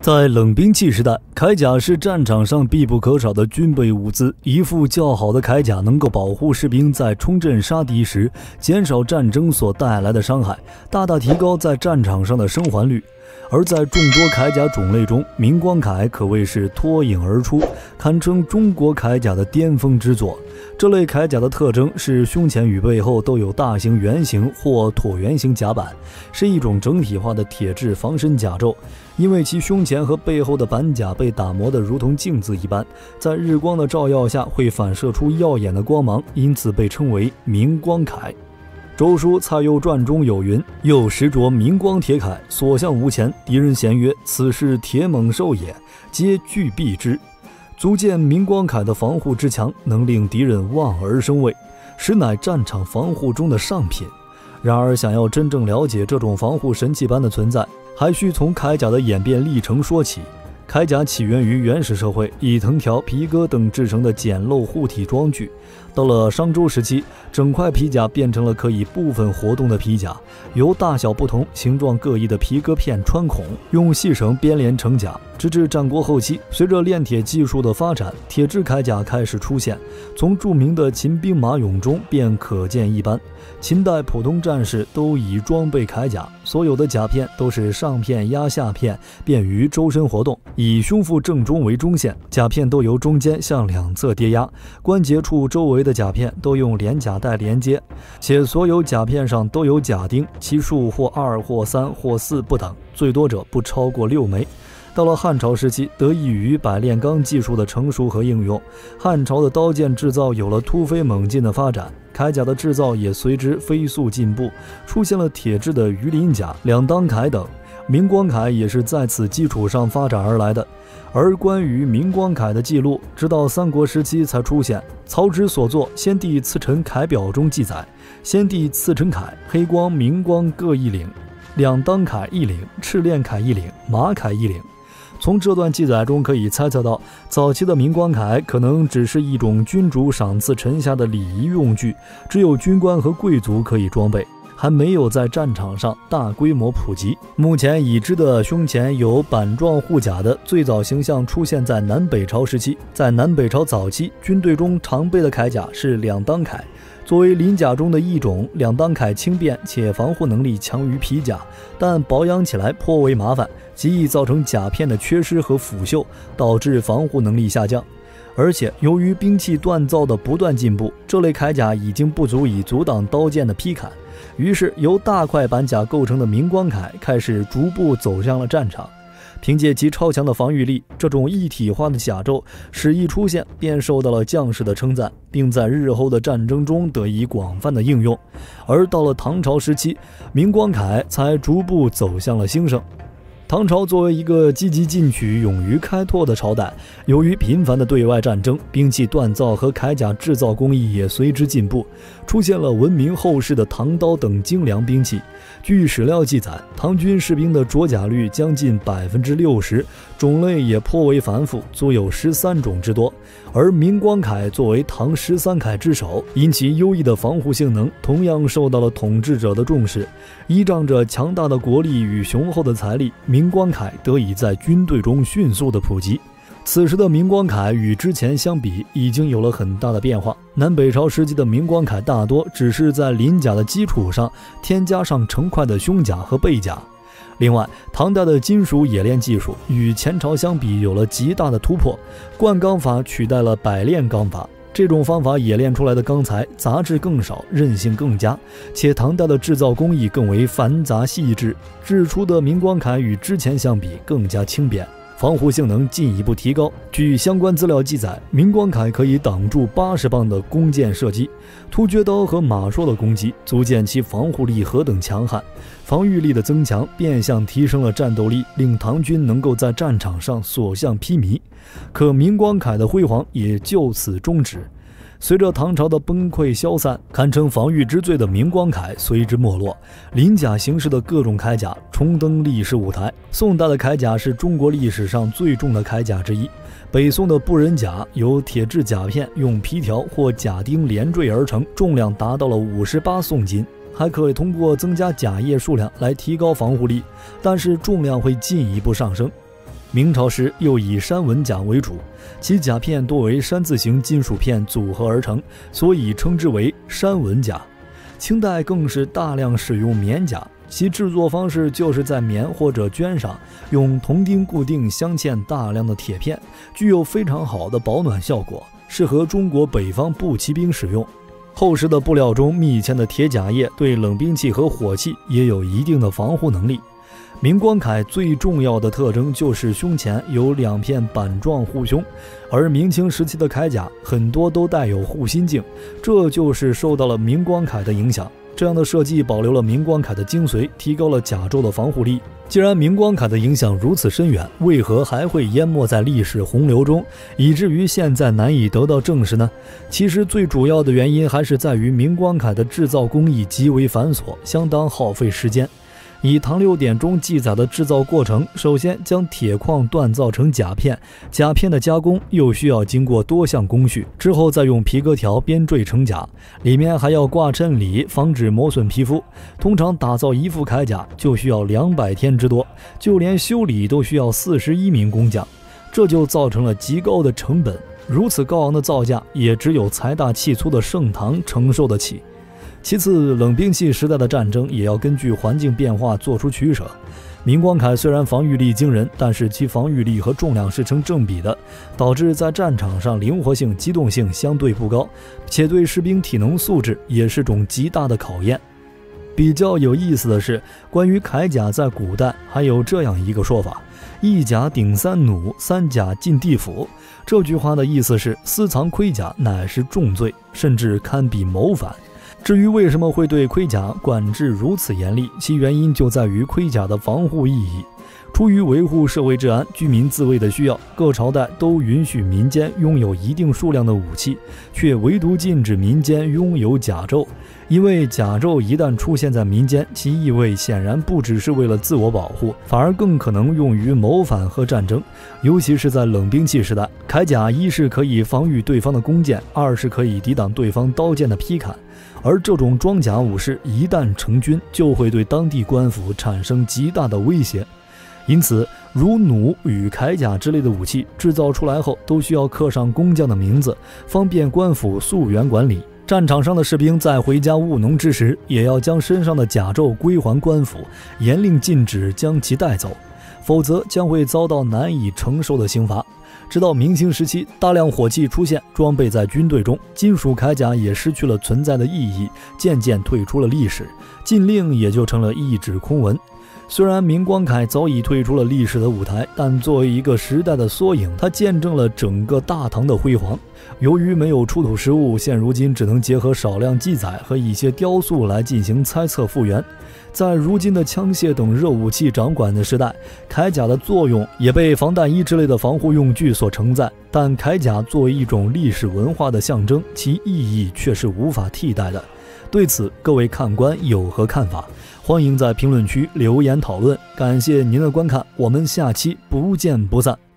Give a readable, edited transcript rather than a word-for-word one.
在冷兵器时代，铠甲是战场上必不可少的军备物资。一副较好的铠甲能够保护士兵在冲阵杀敌时，减少战争所带来的伤害，大大提高在战场上的生还率。而在众多铠甲种类中，明光铠可谓是脱颖而出，堪称中国铠甲的巅峰之作。这类铠甲的特征是胸前与背后都有大型圆形或椭圆形甲板，是一种整体化的铁质防身甲胄。因为其胸前和背后的板甲被打磨得如同镜子一般，在日光的照耀下会反射出耀眼的光芒，因此被称为明光铠。周书蔡鼬传中有云：又时着明光铁铠，所向无前。敌人咸曰：此是铁猛兽也，皆惧避之。足见明光铠的防护之强，能令敌人望而生畏，实乃战场防护中的上品。然而，想要真正了解这种防护神器般的存在，还需从铠甲的演变历程说起。铠甲起源于原始社会，以藤条、皮革等制成的简陋护体装具。到了商周时期，整块皮甲变成了可以部分活动的皮甲，由大小不同、形状各异的皮革片穿孔，用细绳编连成甲。直至战国后期，随着炼铁技术的发展，铁制铠甲开始出现，从著名的秦兵马俑中便可见一斑。秦代普通战士都以装备铠甲，所有的甲片都是上片压下片，便于周身活动。以胸腹正中为中线，甲片都由中间向两侧跌压，关节处周围的甲片都用连甲带连接，且所有甲片上都有甲钉，其数或2或3或4不等，最多者不超过6枚。到了汉朝时期，得益于百炼钢技术的成熟和应用，汉朝的刀剑制造有了突飞猛进的发展，铠甲的制造也随之飞速进步，出现了铁制的鱼鳞甲、两当铠等。明光铠也是在此基础上发展而来的。而关于明光铠的记录，直到三国时期才出现。曹植所作《先帝赐臣铠表》中记载：先帝赐臣铠，黑光、明光各一领，两当铠一领，赤练铠一领，马铠一领。从这段记载中可以猜测到，早期的明光铠可能只是一种君主赏赐臣下的礼仪用具，只有军官和贵族可以装备，还没有在战场上大规模普及。目前已知的胸前有板状护甲的最早形象出现在南北朝时期。在南北朝早期，军队中常备的铠甲是两当铠，作为鳞甲中的一种，两当铠轻便且防护能力强于皮甲，但保养起来颇为麻烦，极易造成甲片的缺失和腐锈，导致防护能力下降。而且由于兵器锻造的不断进步，这类铠甲已经不足以阻挡刀剑的劈砍，于是由大块板甲构成的明光铠开始逐步走向了战场。凭借其超强的防御力，这种一体化的甲胄始一出现便受到了将士的称赞，并在日后的战争中得以广泛的应用。而到了唐朝时期，明光铠才逐步走向了兴盛。唐朝作为一个积极进取、勇于开拓的朝代，由于频繁的对外战争，兵器锻造和铠甲制造工艺也随之进步，出现了闻名后世的唐刀等精良兵器。据史料记载，唐军士兵的着甲率将近60%，种类也颇为繁复，足有13种之多。而明光铠作为唐13铠之首，因其优异的防护性能，同样受到了统治者的重视。依仗着强大的国力与雄厚的财力，明光铠得以在军队中迅速的普及。此时的明光铠与之前相比，已经有了很大的变化。南北朝时期的明光铠大多只是在鳞甲的基础上添加上成块的胸甲和背甲。另外，唐代的金属冶炼技术与前朝相比有了极大的突破，灌钢法取代了百炼钢法。这种方法冶炼出来的钢材杂质更少，韧性更佳，且唐代的制造工艺更为繁杂细致，制出的明光铠与之前相比更加轻便，防护性能进一步提高。据相关资料记载，明光铠可以挡住80磅的弓箭射击，突厥刀和马槊的攻击，足见其防护力何等强悍。防御力的增强变相提升了战斗力，令唐军能够在战场上所向披靡。可明光铠的辉煌也就此终止。随着唐朝的崩溃消散，堪称防御之最的明光铠随之没落，鳞甲形式的各种铠甲重登历史舞台。宋代的铠甲是中国历史上最重的铠甲之一。北宋的布人甲由铁制甲片用皮条或甲钉连缀而成，重量达到了58宋斤，还可以通过增加甲叶数量来提高防护力，但是重量会进一步上升。明朝时又以山纹甲为主，其甲片多为山字形金属片组合而成，所以称之为山纹甲。清代更是大量使用棉甲，其制作方式就是在棉或者绢上用铜钉固定镶嵌大量的铁片，具有非常好的保暖效果，适合中国北方步骑兵使用。厚实的布料中密嵌的铁甲液对冷兵器和火器也有一定的防护能力。明光铠最重要的特征就是胸前有2片板状护胸，而明清时期的铠甲很多都带有护心镜，这就是受到了明光铠的影响。这样的设计保留了明光铠的精髓，提高了甲胄的防护力。既然明光铠的影响如此深远，为何还会淹没在历史洪流中，以至于现在难以得到证实呢？其实最主要的原因还是在于明光铠的制造工艺极为繁琐，相当耗费时间。以唐六典中记载的制造过程，首先将铁矿锻造成甲片，甲片的加工又需要经过多项工序，之后再用皮革条编缀成甲，里面还要挂衬里，防止磨损皮肤。通常打造一副铠甲就需要200天之多，就连修理都需要41名工匠，这就造成了极高的成本。如此高昂的造价，也只有财大气粗的盛唐承受得起。其次，冷兵器时代的战争也要根据环境变化做出取舍。明光铠虽然防御力惊人，但是其防御力和重量是成正比的，导致在战场上灵活性、机动性相对不高，且对士兵体能素质也是种极大的考验。比较有意思的是，关于铠甲在古代还有这样一个说法：一甲顶3弩，3甲进地府。这句话的意思是，私藏盔甲乃是重罪，甚至堪比谋反。至于为什么会对盔甲管制如此严厉，其原因就在于盔甲的防护意义。出于维护社会治安、居民自卫的需要，各朝代都允许民间拥有一定数量的武器，却唯独禁止民间拥有甲胄。因为甲胄一旦出现在民间，其意味显然不只是为了自我保护，反而更可能用于谋反和战争。尤其是在冷兵器时代，铠甲一是可以防御对方的弓箭，二是可以抵挡对方刀剑的劈砍。而这种装甲武士一旦成军，就会对当地官府产生极大的威胁。因此，如弩与铠甲之类的武器制造出来后，都需要刻上工匠的名字，方便官府溯源管理。战场上的士兵在回家务农之时，也要将身上的甲胄归还官府，严令禁止将其带走，否则将会遭到难以承受的刑罚。直到明清时期，大量火器出现，装备在军队中，金属铠甲也失去了存在的意义，渐渐退出了历史，禁令也就成了一纸空文。虽然明光铠早已退出了历史的舞台，但作为一个时代的缩影，它见证了整个大唐的辉煌。由于没有出土实物，现如今只能结合少量记载和一些雕塑来进行猜测复原。在如今的枪械等热武器掌管的时代，铠甲的作用也被防弹衣之类的防护用具所承载，但铠甲作为一种历史文化的象征，其意义却是无法替代的。对此，各位看官有何看法？欢迎在评论区留言讨论。感谢您的观看，我们下期不见不散。